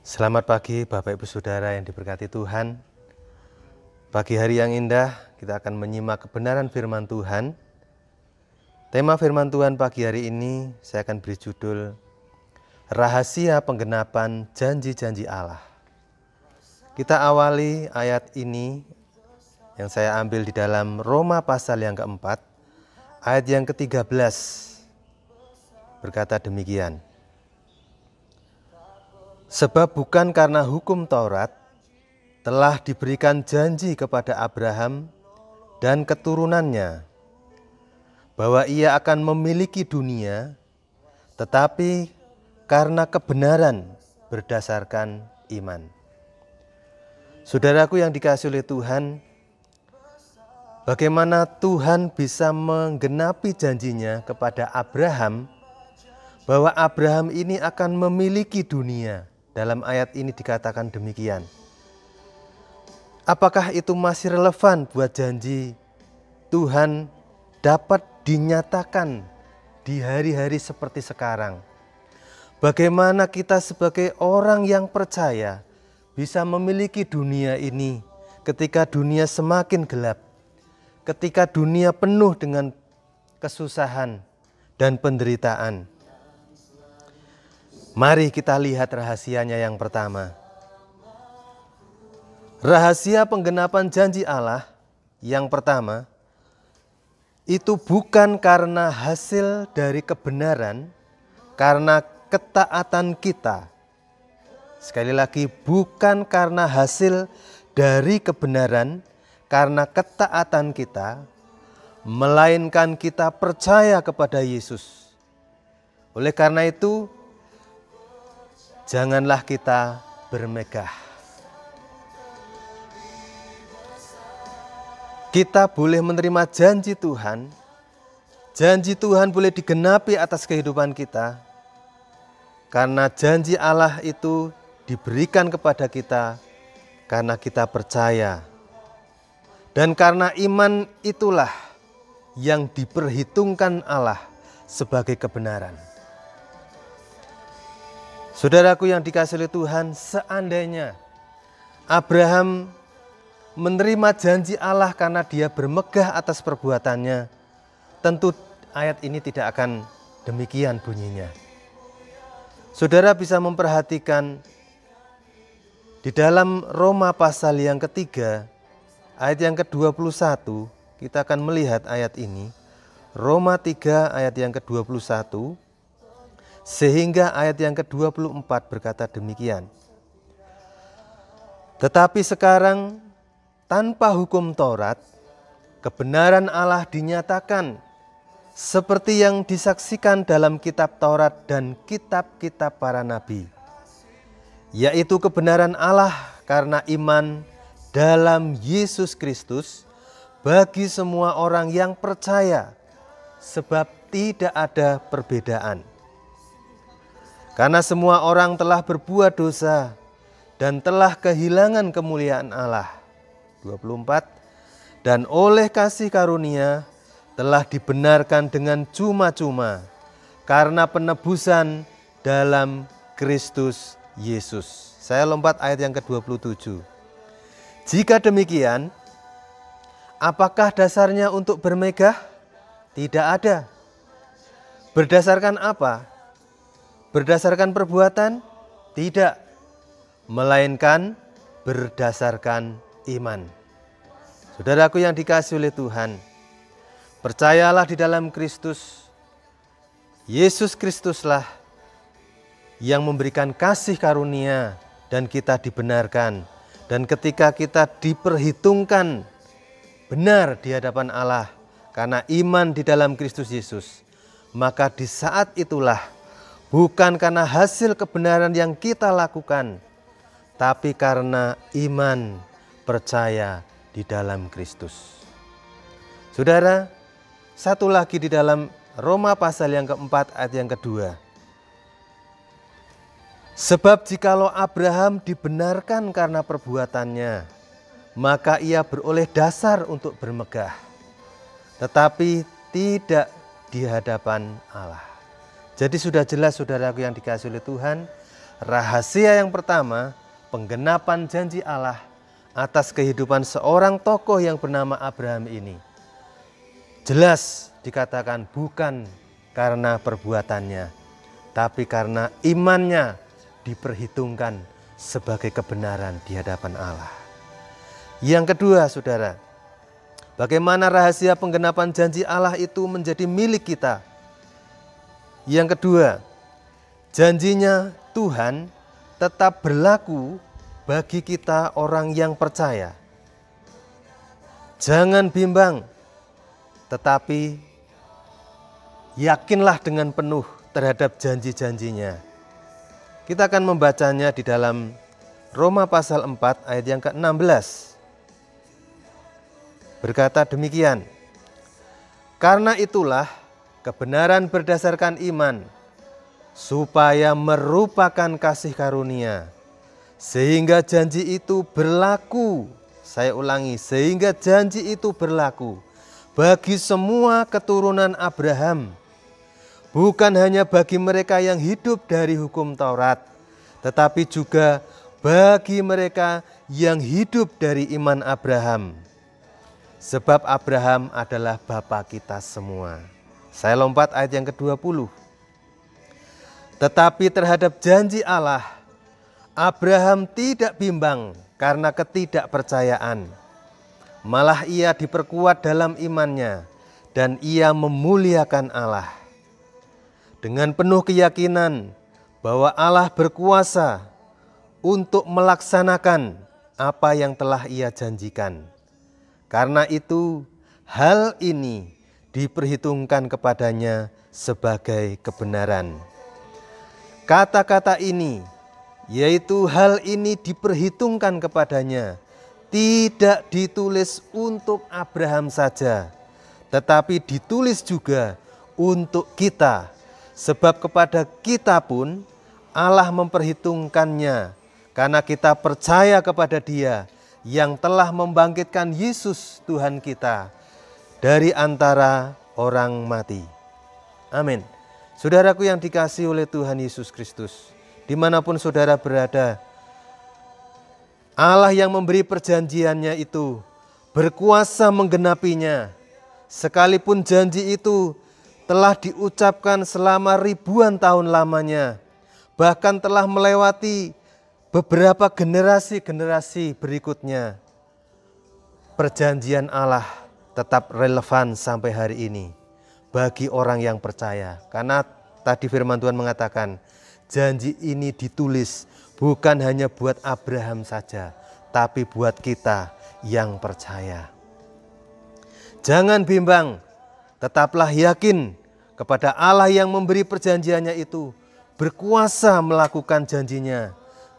Selamat pagi Bapak Ibu Saudara yang diberkati Tuhan. Pagi hari yang indah, kita akan menyimak kebenaran firman Tuhan. Tema firman Tuhan pagi hari ini saya akan beri judul Rahasia Penggenapan Janji-Janji Allah. Kita awali ayat ini yang saya ambil di dalam Roma pasal yang keempat, ayat yang ke-13. Berkata demikian. Sebab bukan karena hukum Taurat telah diberikan janji kepada Abraham dan keturunannya bahwa ia akan memiliki dunia, tetapi karena kebenaran berdasarkan iman. Saudaraku yang dikasihi oleh Tuhan, bagaimana Tuhan bisa menggenapi janjinya kepada Abraham bahwa Abraham ini akan memiliki dunia. Dalam ayat ini dikatakan demikian. Apakah itu masih relevan buat janji Tuhan dapat dinyatakan di hari-hari seperti sekarang? Bagaimana kita sebagai orang yang percaya bisa memiliki dunia ini ketika dunia semakin gelap, ketika dunia penuh dengan kesusahan dan penderitaan? Mari kita lihat rahasianya yang pertama. Rahasia penggenapan janji Allah yang pertama, itu bukan karena hasil dari kebenaran, karena ketaatan kita. Sekali lagi, bukan karena hasil dari kebenaran, karena ketaatan kita, melainkan kita percaya kepada Yesus. Oleh karena itu, janganlah kita bermegah. Kita boleh menerima janji Tuhan. Janji Tuhan boleh digenapi atas kehidupan kita. Karena janji Allah itu diberikan kepada kita karena kita percaya. Dan karena iman itulah yang diperhitungkan Allah sebagai kebenaran. Saudaraku yang dikasihi oleh Tuhan, seandainya Abraham menerima janji Allah karena dia bermegah atas perbuatannya, tentu ayat ini tidak akan demikian bunyinya. Saudara bisa memperhatikan di dalam Roma pasal yang ketiga, ayat yang ke-21, kita akan melihat ayat ini. Roma 3 ayat yang ke-21, sehingga ayat yang ke-24 berkata demikian. Tetapi sekarang tanpa hukum Taurat, kebenaran Allah dinyatakan seperti yang disaksikan dalam kitab Taurat dan kitab-kitab para nabi, yaitu kebenaran Allah karena iman dalam Yesus Kristus bagi semua orang yang percaya, sebab tidak ada perbedaan. Karena semua orang telah berbuat dosa dan telah kehilangan kemuliaan Allah. 24. Dan oleh kasih karunia telah dibenarkan dengan cuma-cuma karena penebusan dalam Kristus Yesus. Saya lompat ayat yang ke-27. Jika demikian, apakah dasarnya untuk bermegah? Tidak ada. Berdasarkan apa? Berdasarkan perbuatan? Tidak, melainkan berdasarkan iman. Saudaraku yang dikasihi oleh Tuhan, percayalah di dalam Kristus. Yesus Kristuslah yang memberikan kasih karunia dan kita dibenarkan. Dan ketika kita diperhitungkan benar di hadapan Allah karena iman di dalam Kristus Yesus, maka di saat itulah bukan karena hasil kebenaran yang kita lakukan, tapi karena iman percaya di dalam Kristus. Saudara, satu lagi di dalam Roma pasal yang keempat ayat yang kedua. Sebab jikalau Abraham dibenarkan karena perbuatannya, maka ia beroleh dasar untuk bermegah, tetapi tidak di hadapan Allah. Jadi sudah jelas saudaraku yang dikasihi oleh Tuhan, Rahasia yang pertama, penggenapan janji Allah atas kehidupan seorang tokoh yang bernama Abraham ini. Jelas dikatakan bukan karena perbuatannya, tapi karena imannya diperhitungkan sebagai kebenaran di hadapan Allah. Yang kedua, saudara, bagaimana rahasia penggenapan janji Allah itu menjadi milik kita? Yang kedua, janjinya Tuhan tetap berlaku bagi kita orang yang percaya. Jangan bimbang, tetapi yakinlah dengan penuh terhadap janji-janjinya. Kita akan membacanya di dalam Roma pasal 4 ayat yang ke-16. Berkata demikian, karena itulah kebenaran berdasarkan iman, supaya merupakan kasih karunia, sehingga janji itu berlaku. Saya ulangi, sehingga janji itu berlaku bagi semua keturunan Abraham, bukan hanya bagi mereka yang hidup dari hukum Taurat, tetapi juga bagi mereka yang hidup dari iman Abraham. Sebab Abraham adalah bapa kita semua. Saya lompat ayat yang ke-20. Tetapi terhadap janji Allah, Abraham tidak bimbang karena ketidakpercayaan. Malah ia diperkuat dalam imannya dan ia memuliakan Allah. Dengan penuh keyakinan bahwa Allah berkuasa untuk melaksanakan apa yang telah ia janjikan. Karena itu, hal ini diperhitungkan kepadanya sebagai kebenaran. Kata-kata ini, yaitu hal ini diperhitungkan kepadanya, tidak ditulis untuk Abraham saja, tetapi ditulis juga untuk kita. Sebab kepada kita pun Allah memperhitungkannya, karena kita percaya kepada Dia yang telah membangkitkan Yesus Tuhan kita dari antara orang mati. Amin. Saudaraku yang dikasihi oleh Tuhan Yesus Kristus, dimanapun saudara berada, Allah yang memberi perjanjiannya itu berkuasa menggenapinya, sekalipun janji itu telah diucapkan selama ribuan tahun lamanya, bahkan telah melewati beberapa generasi-generasi berikutnya. Perjanjian Allah tetap relevan sampai hari ini bagi orang yang percaya. Karena tadi firman Tuhan mengatakan, janji ini ditulis bukan hanya buat Abraham saja, tapi buat kita yang percaya. Jangan bimbang, tetaplah yakin kepada Allah yang memberi perjanjiannya itu, berkuasa melakukan janjinya,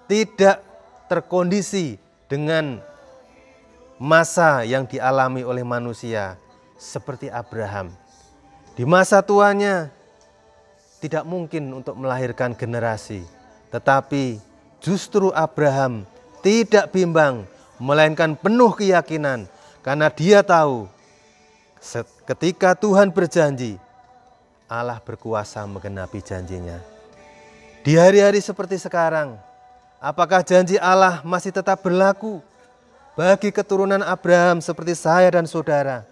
tidak terkondisi dengan masa yang dialami oleh manusia seperti Abraham. Di masa tuanya tidak mungkin untuk melahirkan generasi, tetapi justru Abraham tidak bimbang, melainkan penuh keyakinan, karena dia tahu ketika Tuhan berjanji, Allah berkuasa menggenapi janjinya. Di hari-hari seperti sekarang, apakah janji Allah masih tetap berlaku bagi keturunan Abraham seperti saya dan saudara?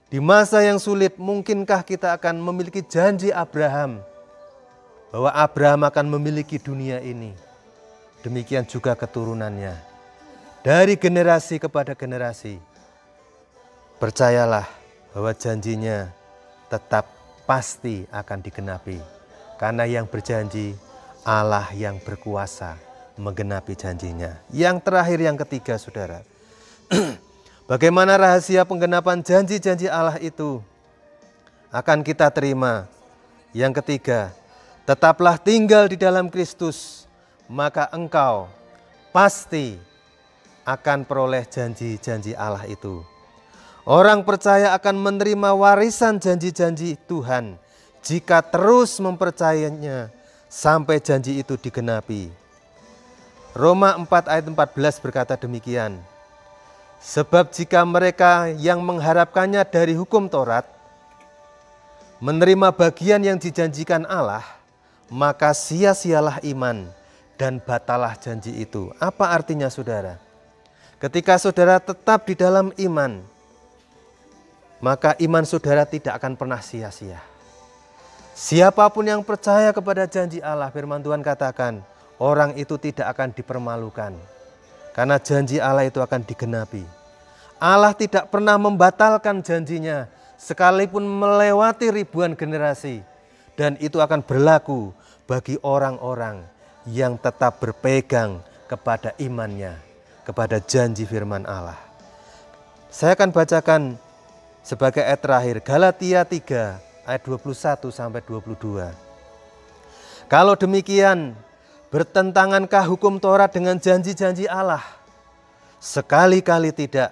Di masa yang sulit, mungkinkah kita akan memiliki janji Abraham bahwa Abraham akan memiliki dunia ini? Demikian juga keturunannya. Dari generasi kepada generasi, percayalah bahwa janjinya tetap pasti akan digenapi. Karena yang berjanji, Allah yang berkuasa menggenapi janjinya. Yang terakhir, yang ketiga, saudara. Bagaimana rahasia penggenapan janji-janji Allah itu akan kita terima? Yang ketiga, tetaplah tinggal di dalam Kristus, maka engkau pasti akan peroleh janji-janji Allah itu. Orang percaya akan menerima warisan janji-janji Tuhan jika terus mempercayainya sampai janji itu digenapi. Roma 4 ayat 14 berkata demikian. Sebab jika mereka yang mengharapkannya dari hukum Taurat menerima bagian yang dijanjikan Allah, maka sia-sialah iman dan batalah janji itu. Apa artinya saudara? Ketika saudara tetap di dalam iman, maka iman saudara tidak akan pernah sia-sia. Siapapun yang percaya kepada janji Allah, firman Tuhan katakan, orang itu tidak akan dipermalukan. Karena janji Allah itu akan digenapi. Allah tidak pernah membatalkan janjinya, sekalipun melewati ribuan generasi. Dan itu akan berlaku bagi orang-orang yang tetap berpegang kepada imannya, kepada janji firman Allah. Saya akan bacakan sebagai ayat terakhir, Galatia 3 ayat 21 sampai 22. Kalau demikian, bertentangankah hukum Taurat dengan janji-janji Allah? Sekali-kali tidak.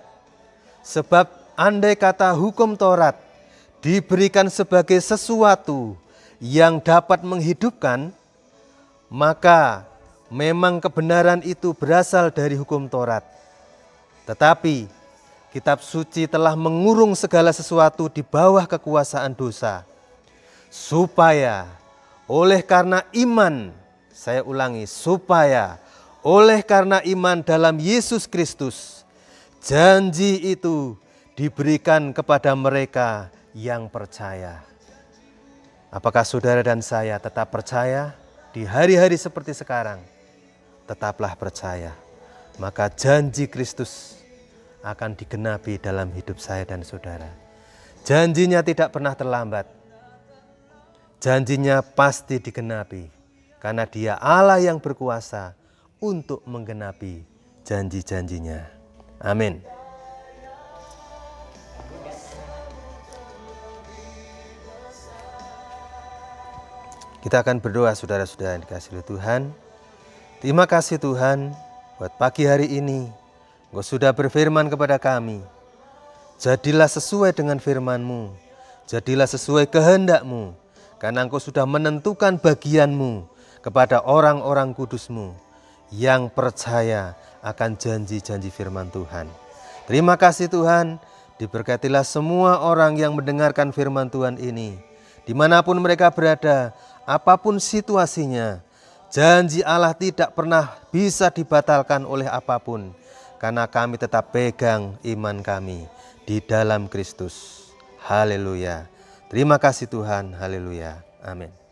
Sebab andai kata hukum Taurat diberikan sebagai sesuatu yang dapat menghidupkan, maka memang kebenaran itu berasal dari hukum Taurat. Tetapi kitab suci telah mengurung segala sesuatu di bawah kekuasaan dosa, supaya oleh karena iman, saya ulangi, supaya oleh karena iman dalam Yesus Kristus, janji itu diberikan kepada mereka yang percaya. Apakah saudara dan saya tetap percaya di hari-hari seperti sekarang? Tetaplah percaya, maka janji Kristus akan digenapi dalam hidup saya dan saudara. Janjinya tidak pernah terlambat. Janjinya pasti digenapi, karena Dia Allah yang berkuasa untuk menggenapi janji-janjinya. Amin. Kita akan berdoa, saudara-saudara yang dikasihi oleh Tuhan. Terima kasih Tuhan buat pagi hari ini. Engkau sudah berfirman kepada kami. Jadilah sesuai dengan firman-Mu. Jadilah sesuai kehendak-Mu. Karena Engkau sudah menentukan bagian-Mu kepada orang-orang kudus-Mu yang percaya akan janji-janji firman Tuhan. Terima kasih Tuhan. Diberkatilah semua orang yang mendengarkan firman Tuhan ini. Dimanapun mereka berada, apapun situasinya, janji Allah tidak pernah bisa dibatalkan oleh apapun. Karena kami tetap pegang iman kami di dalam Kristus. Haleluya. Terima kasih Tuhan. Haleluya. Amin.